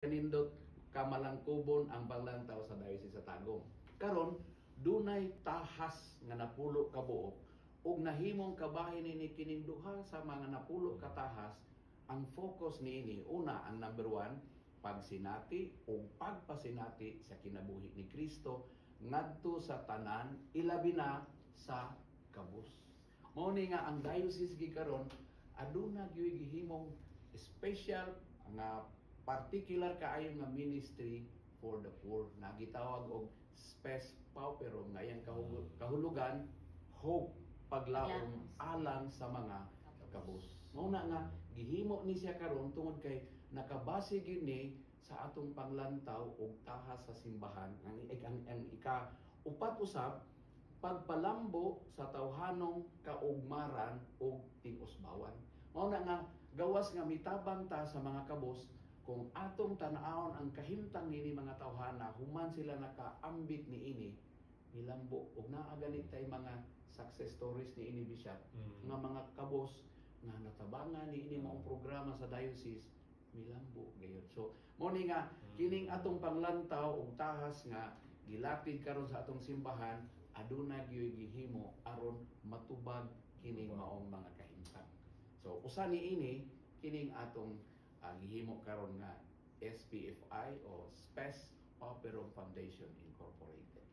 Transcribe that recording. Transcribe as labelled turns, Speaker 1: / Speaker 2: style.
Speaker 1: kanindot kamalangkubon ang panglantaw sa Diocese sa Tagum. Karon dunay tahas nga napulo ka buok ug nahimong kabahin ni kining duha sa mga napulo ka tahas. Ang focus niini una ang number 1, pagsinati o pagpasinati sa kinabuhi ni Kristo ngadto sa tanan, ilabi na sa kabus. Mao ni nga ang diocese gikaron aduna gyud gihimong special nga particular kaayo nga ministry for the poor na gitawag og Spes Pauperum nga iyang kahulugan hope paglaom alang sa mga kabus. Mao na nga gihimo ni siya karon tungod kay nakabase gyud ni sa atong panglantaw og tahas sa simbahan ang ika-upat usab pagpalambo sa tawhanong kaugmaran ug tig-usbawan. Mao na nga gawas nga mitabang ta sa mga kabus kung atong tan-awon ang kahimtang nini mga tawhana human sila nakaambit niini milambo ug naa ganit tay mga success stories ni ini Bishop nga mga kabos nga natabangan niini maong programa sa diocese milambo gayud. So mo ni nga kining atong panglantaw og tahas nga gilapid karon sa atong simbahan aduna gyud gihimo aron matubag kining maong mga kahimtang. So usa niini kining atong gihimo karon nga SPFI o Spes Pauperum Foundation Incorporated.